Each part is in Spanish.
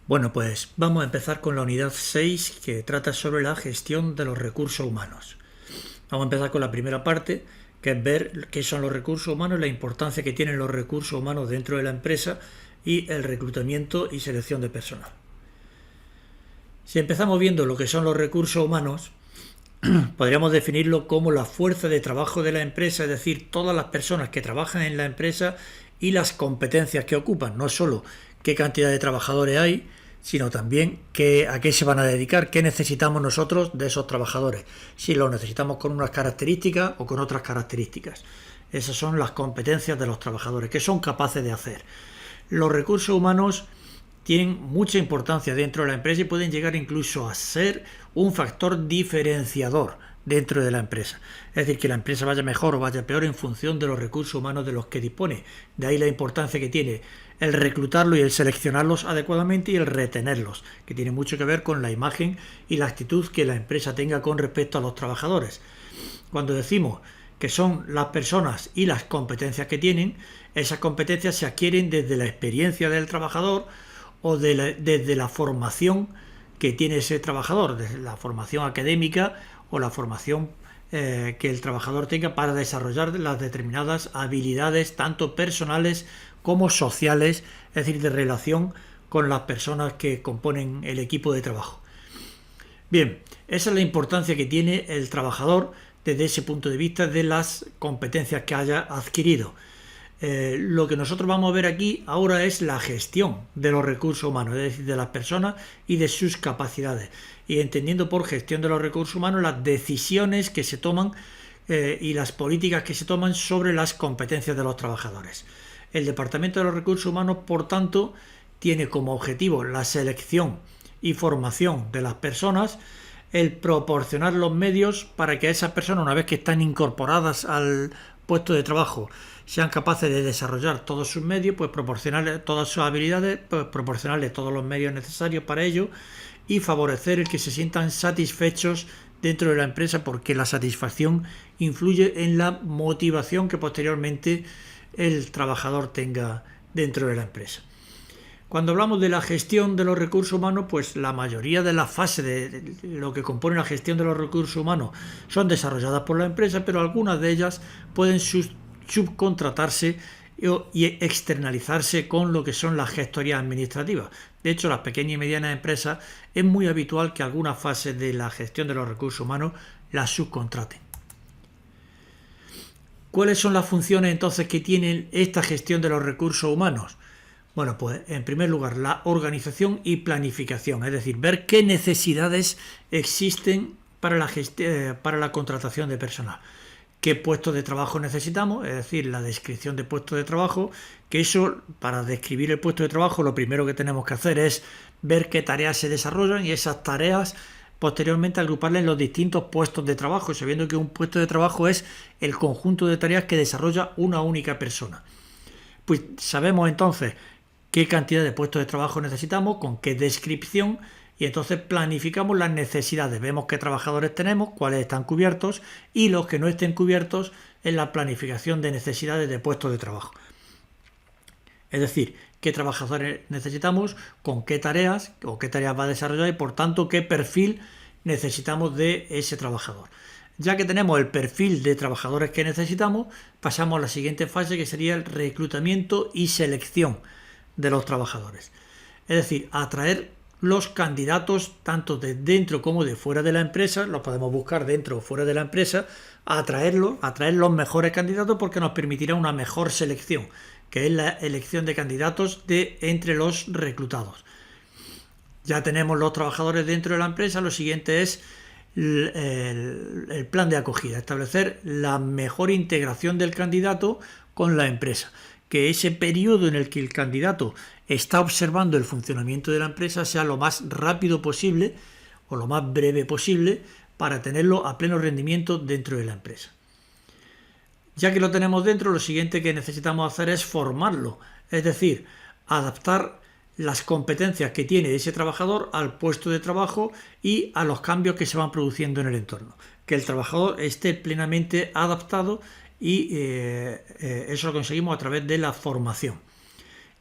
Bueno, pues vamos a empezar con la unidad 6 que trata sobre la gestión de los recursos humanos. Vamos a empezar con la primera parte, que es ver qué son los recursos humanos, la importancia que tienen los recursos humanos dentro de la empresa y el reclutamiento y selección de personal. Si empezamos viendo lo que son los recursos humanos, podríamos definirlo como la fuerza de trabajo de la empresa, es decir, todas las personas que trabajan en la empresa y las competencias que ocupan, no solo qué cantidad de trabajadores hay, sino también a qué se van a dedicar, qué necesitamos nosotros de esos trabajadores, si los necesitamos con unas características o con otras características. Esas son las competencias de los trabajadores, qué son capaces de hacer. Los recursos humanos tienen mucha importancia dentro de la empresa y pueden llegar incluso a ser un factor diferenciador dentro de la empresa. Es decir, que la empresa vaya mejor o vaya peor en función de los recursos humanos de los que dispone. De ahí la importancia que tiene el reclutarlos y el seleccionarlos adecuadamente y el retenerlos, que tiene mucho que ver con la imagen y la actitud que la empresa tenga con respecto a los trabajadores. Cuando decimos que son las personas y las competencias que tienen, esas competencias se adquieren desde la experiencia del trabajador o desde la formación que tiene ese trabajador, desde la formación académica o la formación que el trabajador tenga para desarrollar las determinadas habilidades, tanto personales como sociales, es decir, de relación con las personas que componen el equipo de trabajo. Bien, esa es la importancia que tiene el trabajador desde ese punto de vista de las competencias que haya adquirido. Lo que nosotros vamos a ver aquí ahora es la gestión de los recursos humanos, es decir, de las personas y de sus capacidades. Y entendiendo por gestión de los recursos humanos las decisiones que se toman y las políticas que se toman sobre las competencias de los trabajadores. El Departamento de los Recursos Humanos, por tanto, tiene como objetivo la selección y formación de las personas, el proporcionar los medios para que esas personas, una vez que están incorporadas al puesto de trabajo, sean capaces de desarrollar todos sus medios, pues proporcionarles todas sus habilidades, pues proporcionarles todos los medios necesarios para ello y favorecer el que se sientan satisfechos dentro de la empresa, porque la satisfacción influye en la motivación que posteriormente el trabajador tenga dentro de la empresa. Cuando hablamos de la gestión de los recursos humanos, pues la mayoría de las fases de lo que compone la gestión de los recursos humanos son desarrolladas por la empresa, pero algunas de ellas pueden subcontratarse y externalizarse con lo que son las gestorías administrativas. De hecho, las pequeñas y medianas empresas es muy habitual que algunas fases de la gestión de los recursos humanos las subcontraten. ¿Cuáles son las funciones entonces que tiene esta gestión de los recursos humanos? Bueno, pues en primer lugar la organización y planificación, es decir, ver qué necesidades existen para la contratación de personal. ¿Qué puestos de trabajo necesitamos? Es decir, la descripción de puestos de trabajo, que eso, para describir el puesto de trabajo, lo primero que tenemos que hacer es ver qué tareas se desarrollan y esas tareas posteriormente agruparlas en los distintos puestos de trabajo, sabiendo que un puesto de trabajo es el conjunto de tareas que desarrolla una única persona. Pues sabemos entonces qué cantidad de puestos de trabajo necesitamos, con qué descripción, y entonces planificamos las necesidades. Vemos qué trabajadores tenemos, cuáles están cubiertos y los que no estén cubiertos en la planificación de necesidades de puestos de trabajo. Es decir, qué trabajadores necesitamos, con qué tareas o qué tareas va a desarrollar y por tanto qué perfil necesitamos de ese trabajador. Ya que tenemos el perfil de trabajadores que necesitamos, pasamos a la siguiente fase, que sería el reclutamiento y selección de los trabajadores. Es decir, atraer los candidatos tanto de dentro como de fuera de la empresa, los podemos buscar dentro o fuera de la empresa, atraer los mejores candidatos, porque nos permitirá una mejor selección, que es la elección de candidatos de entre los reclutados. Ya tenemos los trabajadores dentro de la empresa, lo siguiente es el plan de acogida, establecer la mejor integración del candidato con la empresa, que ese periodo en el que el candidato está observando el funcionamiento de la empresa sea lo más rápido posible o lo más breve posible para tenerlo a pleno rendimiento dentro de la empresa. Ya que lo tenemos dentro, lo siguiente que necesitamos hacer es formarlo, es decir, adaptar las competencias que tiene ese trabajador al puesto de trabajo y a los cambios que se van produciendo en el entorno. Que el trabajador esté plenamente adaptado y eso lo conseguimos a través de la formación.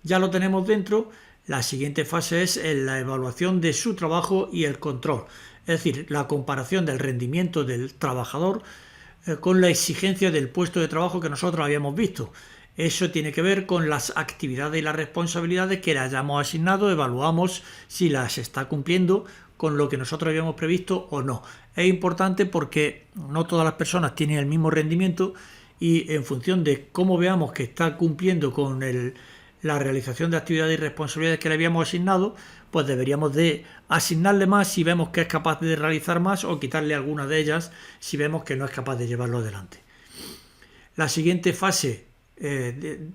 Ya lo tenemos dentro, La siguiente fase es la evaluación de su trabajo y el control, es decir, la comparación del rendimiento del trabajador con la exigencia del puesto de trabajo que nosotros habíamos visto. Eso tiene que ver con las actividades y las responsabilidades que le hayamos asignado, evaluamos si las está cumpliendo con lo que nosotros habíamos previsto o no. Es importante porque no todas las personas tienen el mismo rendimiento y en función de cómo veamos que está cumpliendo con la realización de actividades y responsabilidades que le habíamos asignado, pues deberíamos de asignarle más si vemos que es capaz de realizar más o quitarle alguna de ellas si vemos que no es capaz de llevarlo adelante. La siguiente fase,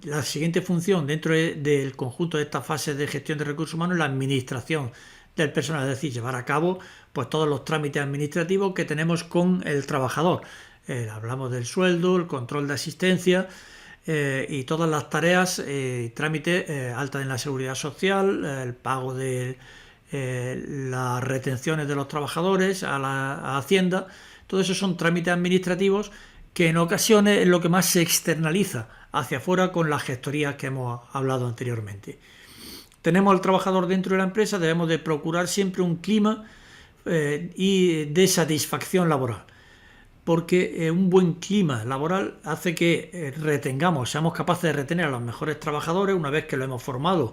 la siguiente función dentro del conjunto de estas fases de gestión de recursos humanos es la administración del personal, es decir, llevar a cabo pues todos los trámites administrativos que tenemos con el trabajador. Hablamos del sueldo, el control de asistencia y todas las tareas y trámites, alta en la seguridad social, el pago de las retenciones de los trabajadores a Hacienda. Todo eso son trámites administrativos que en ocasiones es lo que más se externaliza hacia afuera con las gestorías que hemos hablado anteriormente. Tenemos al trabajador dentro de la empresa, debemos de procurar siempre un clima y de satisfacción laboral, porque un buen clima laboral hace que retengamos, seamos capaces de retener a los mejores trabajadores una vez que lo hemos formado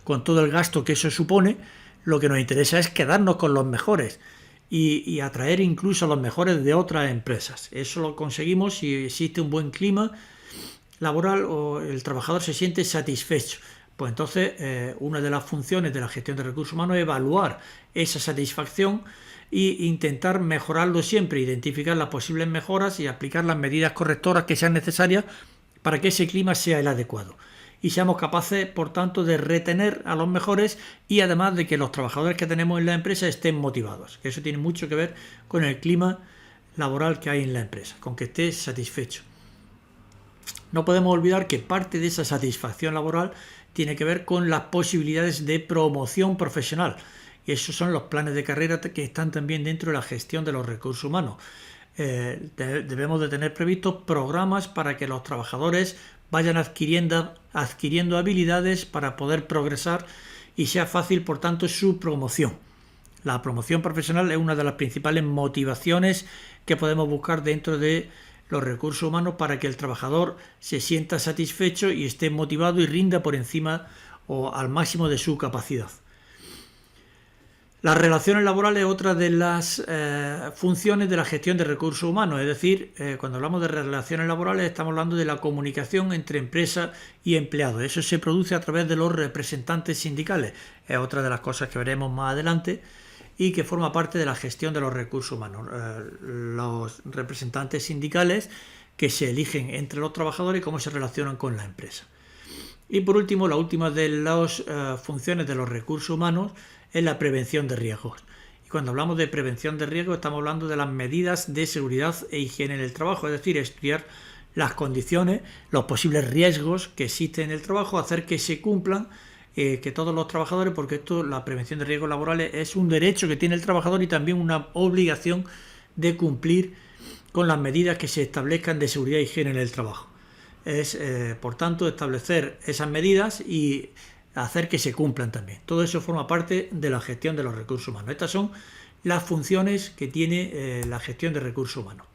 con todo el gasto que eso supone. Lo que nos interesa es quedarnos con los mejores y atraer incluso a los mejores de otras empresas. Eso lo conseguimos si existe un buen clima laboral o el trabajador se siente satisfecho. Pues entonces una de las funciones de la gestión de recursos humanos es evaluar esa satisfacción e intentar mejorarlo siempre, identificar las posibles mejoras y aplicar las medidas correctoras que sean necesarias para que ese clima sea el adecuado y seamos capaces, por tanto, de retener a los mejores y además de que los trabajadores que tenemos en la empresa estén motivados. Eso tiene mucho que ver con el clima laboral que hay en la empresa, con que esté satisfecho. No podemos olvidar que parte de esa satisfacción laboral tiene que ver con las posibilidades de promoción profesional. Y esos son los planes de carrera que están también dentro de la gestión de los recursos humanos. Debemos de tener previstos programas para que los trabajadores vayan adquiriendo habilidades para poder progresar y sea fácil, por tanto, su promoción. La promoción profesional es una de las principales motivaciones que podemos buscar dentro de los recursos humanos para que el trabajador se sienta satisfecho y esté motivado y rinda por encima o al máximo de su capacidad. Las relaciones laborales es otra de las funciones de la gestión de recursos humanos, es decir, cuando hablamos de relaciones laborales estamos hablando de la comunicación entre empresa y empleado. Eso se produce a través de los representantes sindicales, es otra de las cosas que veremos más adelante y que forma parte de la gestión de los recursos humanos. Los representantes sindicales que se eligen entre los trabajadores y cómo se relacionan con la empresa. Y por último, la última de las funciones de los recursos humanos es la prevención de riesgos. Y cuando hablamos de prevención de riesgos estamos hablando de las medidas de seguridad e higiene en el trabajo, es decir, estudiar las condiciones, los posibles riesgos que existen en el trabajo, hacer que se cumplan, que todos los trabajadores, porque la prevención de riesgos laborales es un derecho que tiene el trabajador y también una obligación de cumplir con las medidas que se establezcan de seguridad e higiene en el trabajo. Es, por tanto, establecer esas medidas y hacer que se cumplan también. Todo eso forma parte de la gestión de los recursos humanos. Estas son las funciones que tiene la gestión de recursos humanos.